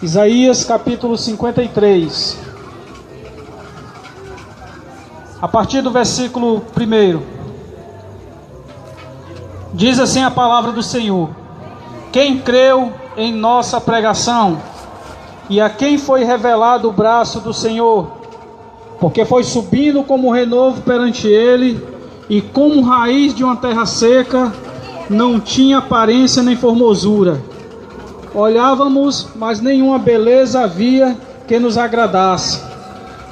Isaías capítulo 53, a partir do versículo 1, diz assim a palavra do Senhor: quem creu em nossa pregação, e a quem foi revelado o braço do Senhor, porque foi subindo como renovo perante ele, e como raiz de uma terra seca, não tinha aparência nem formosura. Olhávamos, mas nenhuma beleza havia que nos agradasse.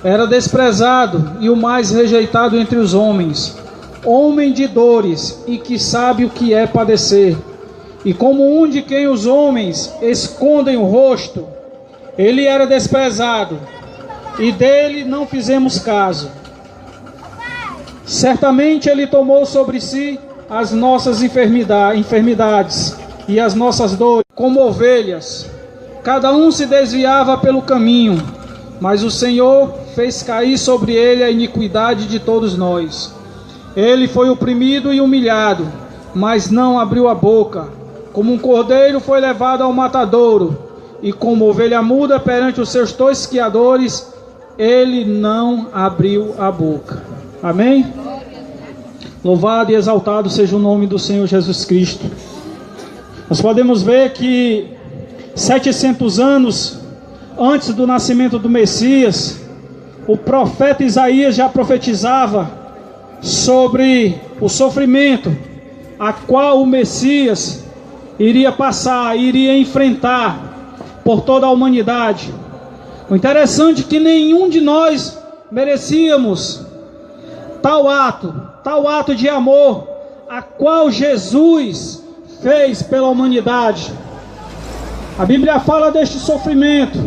Era desprezado e o mais rejeitado entre os homens, homem de dores e que sabe o que é padecer. E como um de quem os homens escondem o rosto, ele era desprezado, e dele não fizemos caso. Certamente ele tomou sobre si as nossas enfermidades e as nossas dores, como ovelhas. Cada um se desviava pelo caminho, mas o Senhor fez cair sobre ele a iniquidade de todos nós. Ele foi oprimido e humilhado, mas não abriu a boca. Como um cordeiro foi levado ao matadouro, e como ovelha muda perante os seus tosquiadores, ele não abriu a boca. Amém? Louvado e exaltado seja o nome do Senhor Jesus Cristo. Nós podemos ver que 700 anos antes do nascimento do Messias, o profeta Isaías já profetizava sobre o sofrimento a qual o Messias iria passar, iria enfrentar por toda a humanidade. O interessante é que nenhum de nós merecíamos tal ato de amor a qual Jesus fez pela humanidade. A Bíblia fala deste sofrimento.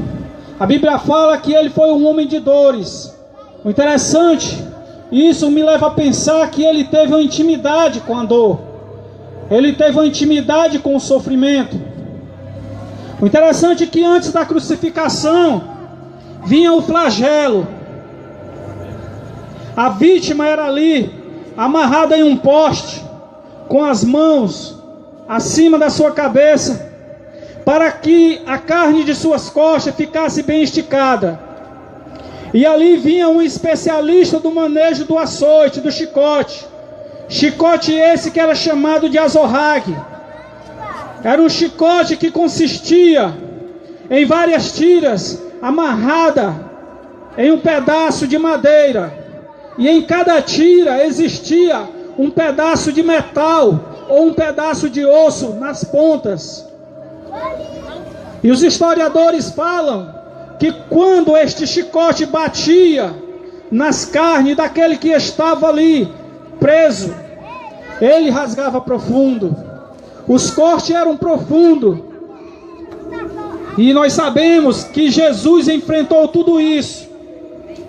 A Bíblia fala que ele foi um homem de dores. O interessante, isso me leva a pensar que ele teve uma intimidade com a dor. Ele teve uma intimidade com o sofrimento. O interessante é que antes da crucificação vinha o flagelo. A vítima era ali, amarrada em um poste, com as mãos acima da sua cabeça, para que a carne de suas costas ficasse bem esticada. E ali vinha um especialista do manejo do açoite, do chicote. Chicote esse que era chamado de azorrague. Era um chicote que consistia em várias tiras amarrada em um pedaço de madeira. E em cada tira existia um pedaço de metal ou um pedaço de osso nas pontas. E os historiadores falam que quando este chicote batia nas carnes daquele que estava ali preso, ele rasgava profundo. Os cortes eram profundos. E nós sabemos que Jesus enfrentou tudo isso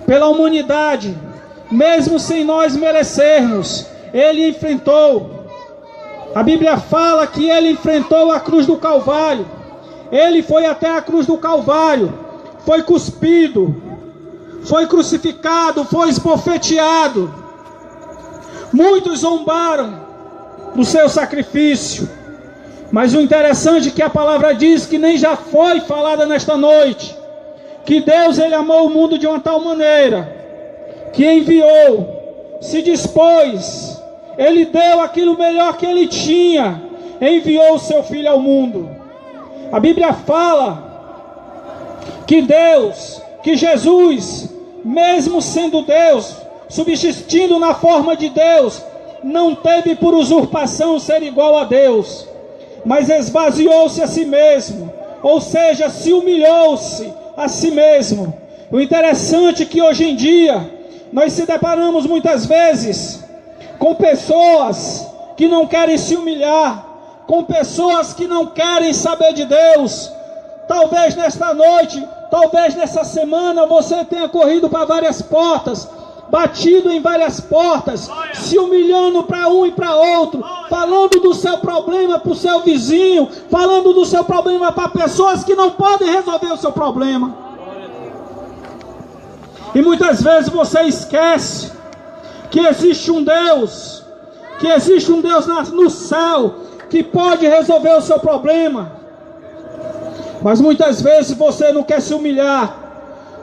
pela humanidade, mesmo sem nós merecermos. Ele enfrentou. A Bíblia fala que ele enfrentou a cruz do Calvário. Ele foi até a cruz do Calvário, foi cuspido, foi crucificado, foi esbofeteado. Muitos zombaram do seu sacrifício. Mas o interessante é que a palavra diz que nem já foi falada nesta noite, que Deus ele amou o mundo de uma tal maneira, que enviou, se dispôs, ele deu aquilo melhor que ele tinha, enviou o seu Filho ao mundo. A Bíblia fala que Deus, que Jesus, mesmo sendo Deus, subsistindo na forma de Deus, não teve por usurpação ser igual a Deus, mas esvaziou-se a si mesmo, ou seja, se humilhou-se a si mesmo. O interessante é que hoje em dia nós se deparamos muitas vezes com pessoas que não querem se humilhar, com pessoas que não querem saber de Deus. Talvez nesta noite, talvez nessa semana você tenha corrido para várias portas, batido em várias portas, se humilhando para um e para outro, falando do seu problema para o seu vizinho, falando do seu problema para pessoas que não podem resolver o seu problema. E muitas vezes você esquece que existe um Deus, no céu, que pode resolver o seu problema. Mas muitas vezes você não quer se humilhar.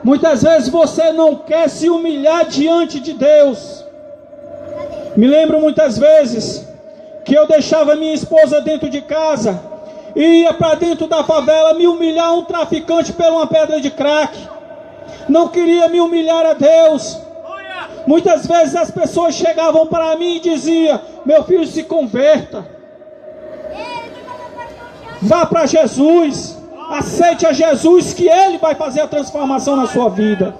Muitas vezes você não quer se humilhar diante de Deus. Me lembro muitas vezes que eu deixava minha esposa dentro de casa e ia para dentro da favela me humilhar um traficante por uma pedra de crack. Não queria me humilhar a Deus. Muitas vezes as pessoas chegavam para mim e diziam: meu filho, se converta, vá para Jesus, aceite a Jesus, que Ele vai fazer a transformação na sua vida.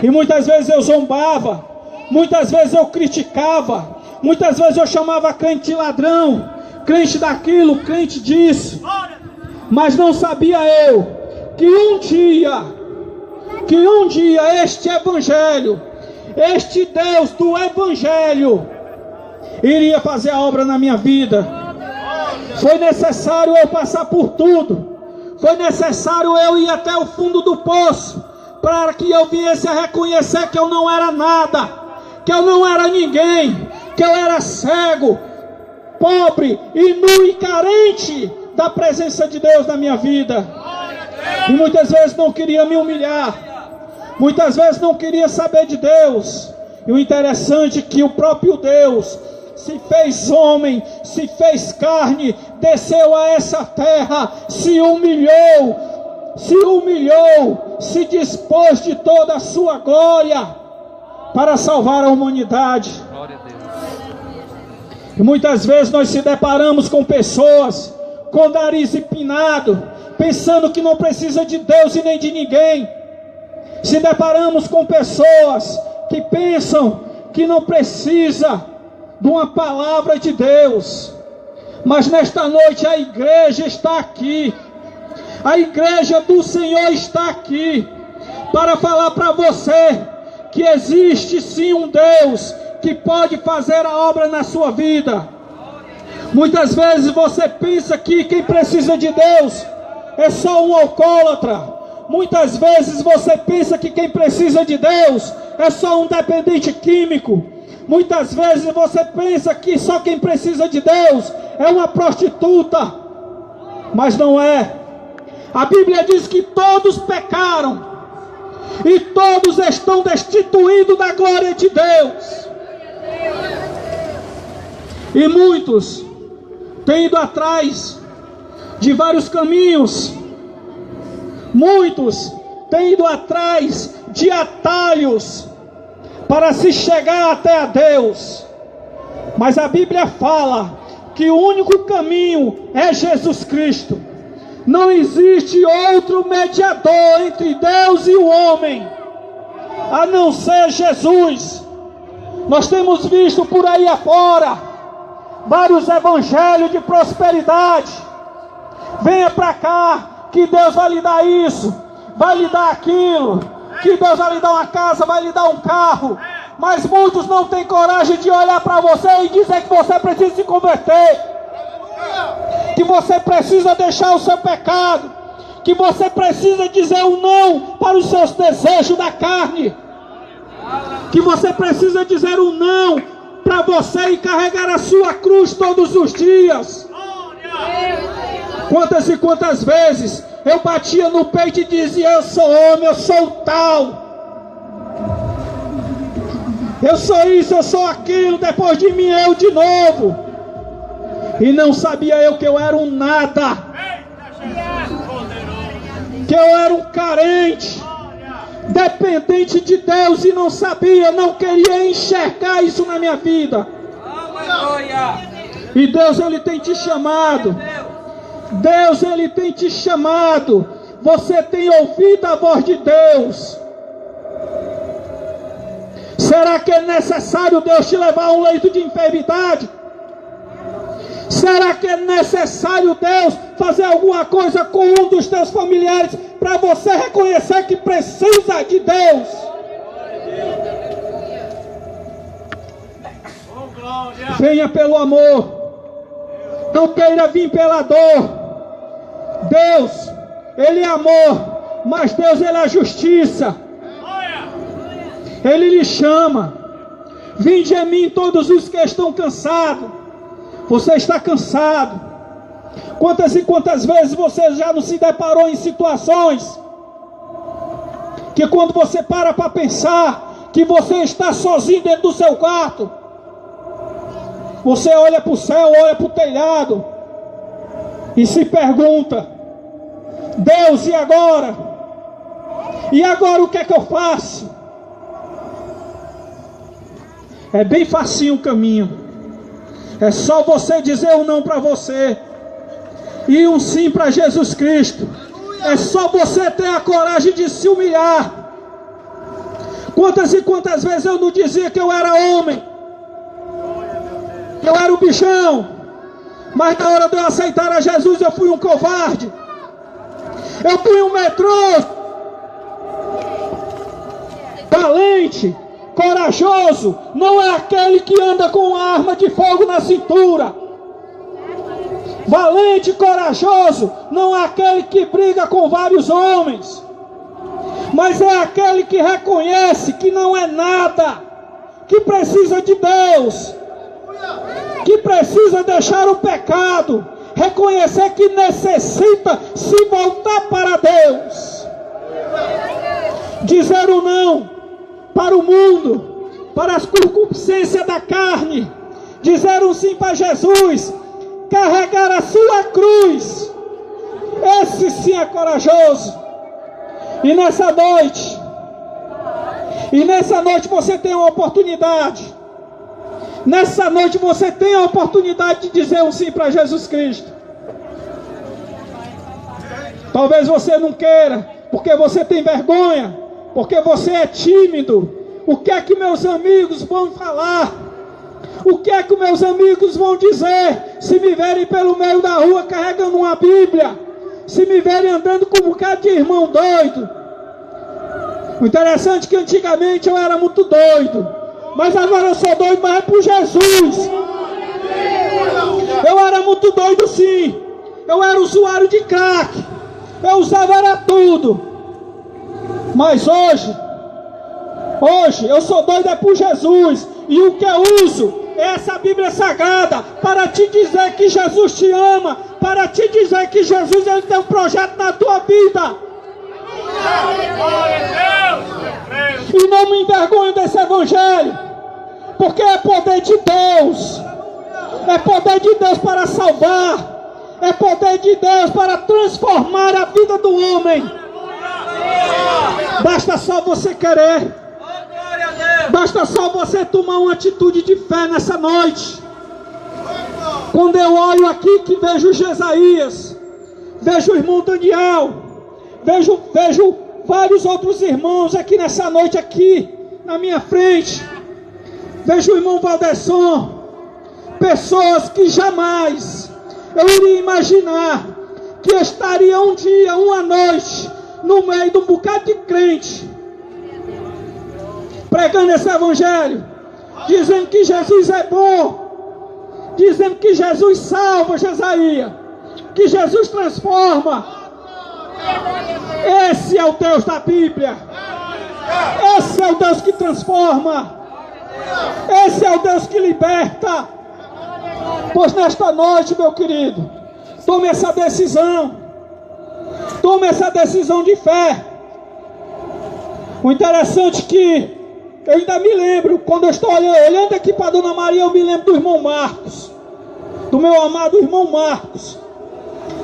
E muitas vezes eu zombava, muitas vezes eu criticava, muitas vezes eu chamava crente de ladrão, crente daquilo, crente disso. Mas não sabia eu que um dia este Evangelho, este Deus do Evangelho iria fazer a obra na minha vida. Foi necessário eu passar por tudo. Foi necessário eu ir até o fundo do poço, para que eu viesse a reconhecer que eu não era nada, que eu não era ninguém, que eu era cego, pobre e nu e carente da presença de Deus na minha vida. E muitas vezes não queria me humilhar, muitas vezes não queria saber de Deus. E o interessante é que o próprio Deus se fez homem, se fez carne, desceu a essa terra, se humilhou, se dispôs de toda a sua glória para salvar a humanidade. Glória a Deus. E muitas vezes nós se deparamos com pessoas com nariz empinado, pensando que não precisa de Deus e nem de ninguém. Se deparamos com pessoas que pensam que não precisa de uma palavra de Deus. Mas nesta noite a igreja está aqui, a igreja do Senhor está aqui para falar para você que existe sim um Deus que pode fazer a obra na sua vida. Muitas vezes você pensa que quem precisa de Deus é só um alcoólatra. Muitas vezes você pensa que quem precisa de Deus é só um dependente químico. Muitas vezes você pensa que só quem precisa de Deus é uma prostituta. Mas não é. A Bíblia diz que todos pecaram e todos estão destituídos da glória de Deus. E muitos têm ido atrás de vários caminhos. Muitos têm ido atrás de atalhos para se chegar até a Deus. Mas a Bíblia fala que o único caminho é Jesus Cristo. Não existe outro mediador entre Deus e o homem, a não ser Jesus. Nós temos visto por aí afora vários evangelhos de prosperidade. Venha para cá, que Deus vai lhe dar isso, vai lhe dar aquilo, que Deus vai lhe dar uma casa, vai lhe dar um carro. Mas muitos não têm coragem de olhar para você e dizer que você precisa se converter, que você precisa deixar o seu pecado, que você precisa dizer um não para os seus desejos da carne, que você precisa dizer um não para você e carregar a sua cruz todos os dias. Quantas e quantas vezes eu batia no peito e dizia: eu sou homem, eu sou tal, eu sou isso, eu sou aquilo, depois de mim eu de novo. E não sabia eu que eu era um nada, que eu era um carente, dependente de Deus, e não sabia, não queria enxergar isso na minha vida. E Deus, Ele tem te chamado. Deus, Ele tem te chamado. Você tem ouvido a voz de Deus? Será que é necessário Deus te levar a um leito de enfermidade? Será que é necessário Deus fazer alguma coisa com um dos teus familiares para você reconhecer que precisa de Deus? Venha pelo amor, não queira vir pela dor. Deus, Ele é amor, mas Deus, Ele é justiça. Ele lhe chama: vinde a mim todos os que estão cansados. Você está cansado, Quantas e quantas vezes você já não se deparou em situações que quando você para pensar que você está sozinho dentro do seu quarto, você olha para o céu, olha para o telhado e se pergunta: Deus, e agora? E agora o que é que eu faço? É bem facinho o caminho. É só você dizer um não para você e um sim para Jesus Cristo. É só você ter a coragem de se humilhar. Quantas e quantas vezes eu não dizia que eu era homem, que eu era o bichão, mas na hora de eu aceitar a Jesus eu fui um covarde, eu fui um medroso. Valente, corajoso, não é aquele que anda com uma arma de fogo na cintura. Valente, corajoso, não é aquele que briga com vários homens, mas é aquele que reconhece que não é nada, que precisa de Deus, que precisa deixar o pecado, reconhecer que necessita se voltar para Deus, dizer o não para o mundo, para as concupiscências da carne, dizer um sim para Jesus, carregar a sua cruz. Esse sim é corajoso. E nessa noite você tem uma oportunidade. Nessa noite você tem a oportunidade de dizer um sim para Jesus Cristo. Talvez você não queira, porque você tem vergonha, porque você é tímido. O que é que meus amigos vão falar? O que é que meus amigos vão dizer se me verem pelo meio da rua carregando uma Bíblia? Se me verem andando com um bocado de irmão doido? O interessante é que antigamente eu era muito doido, mas agora eu sou doido, mas é por Jesus. Eu era muito doido sim, eu era usuário de crack, eu usava era tudo, mas hoje eu sou doido é por Jesus, e o que eu uso é essa Bíblia Sagrada para te dizer que Jesus te ama, para te dizer que Jesus ele tem um projeto na tua vida. E não me envergonho desse evangelho, porque é poder de Deus, é poder de Deus para salvar, é poder de Deus para transformar a vida do homem. Basta só você querer, basta só você tomar uma atitude de fé nessa noite. Quando eu olho aqui que vejo Jesaías, vejo o irmão Daniel, vejo vários outros irmãos aqui nessa noite, aqui na minha frente, vejo o irmão Valdesson, pessoas que jamais eu iria imaginar que estaria um dia, uma noite, no meio de um bocado de crente, pregando esse evangelho, dizendo que Jesus é bom, dizendo que Jesus salva, Jesaías, que Jesus transforma. Esse é o Deus da Bíblia, esse é o Deus que transforma, esse é o Deus que liberta. Pois nesta noite, meu querido, tome essa decisão de fé. O interessante é que eu ainda me lembro, quando eu estou olhando aqui para a Dona Maria, eu me lembro do irmão Marcos, do meu amado irmão Marcos.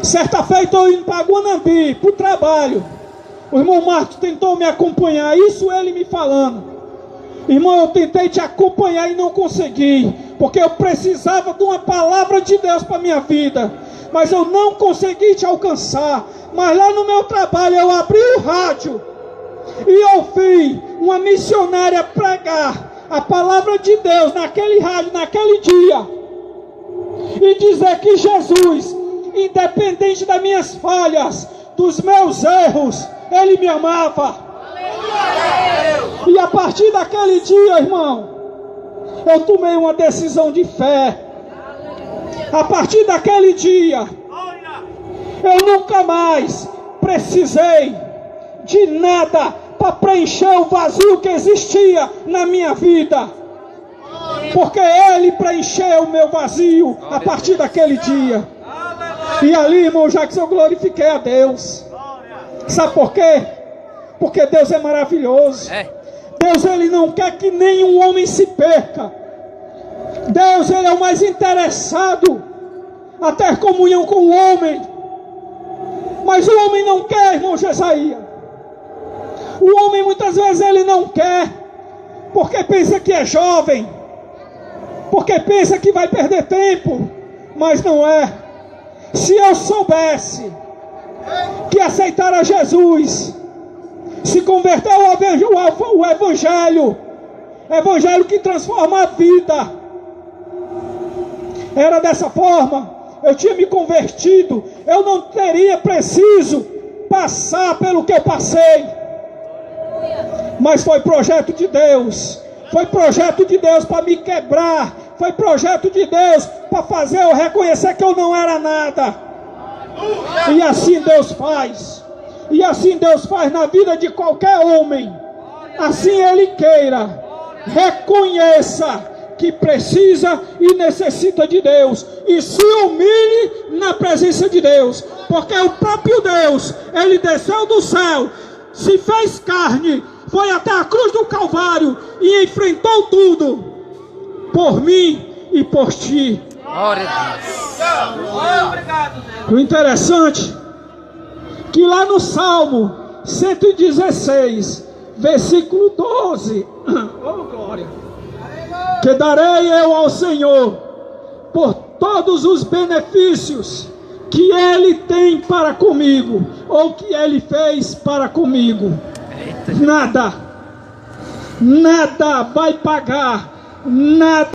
Certa feita eu indo para Guanambi, para o trabalho, o irmão Marcos tentou me acompanhar, isso ele me falando: irmão, eu tentei te acompanhar e não consegui, porque eu precisava de uma palavra de Deus para a minha vida, mas eu não consegui te alcançar. Mas lá no meu trabalho eu abri o rádio e ouvi uma missionária pregar a palavra de Deus naquele rádio, naquele dia, e dizer que Jesus, independente das minhas falhas, dos meus erros, Ele me amava. E a partir daquele dia, irmão, eu tomei uma decisão de fé. A partir daquele dia, eu nunca mais precisei de nada para preencher o vazio que existia na minha vida, porque Ele preencheu o meu vazio a partir daquele dia. E ali, irmão Jackson, eu glorifiquei a Deus. Sabe por quê? Porque Deus é maravilhoso. Deus, Ele não quer que nenhum homem se perca. Deus, Ele é o mais interessado a ter comunhão com o homem. Mas o homem não quer, irmão Jesaía. O homem muitas vezes ele não quer, porque pensa que é jovem, porque pensa que vai perder tempo, mas não é. Se eu soubesse que aceitar a Jesus, se converter ao evangelho que transforma a vida, era dessa forma, eu tinha me convertido, eu não teria preciso passar pelo que eu passei. Mas foi projeto de Deus, foi projeto de Deus para me quebrar, foi projeto de Deus para fazer eu reconhecer que eu não era nada. E assim Deus faz, e assim Deus faz na vida de qualquer homem, assim Ele queira, reconheça que precisa e necessita de Deus, e se humilhe na presença de Deus, porque o próprio Deus, Ele desceu do céu, se fez carne, foi até a cruz do Calvário e enfrentou tudo por mim e por ti. Glória a Deus. Obrigado, Deus. O interessante que lá no Salmo 116, versículo 12, oh glória, que darei eu ao Senhor por todos os benefícios que Ele tem para comigo, ou que Ele fez para comigo. Nada vai pagar, nada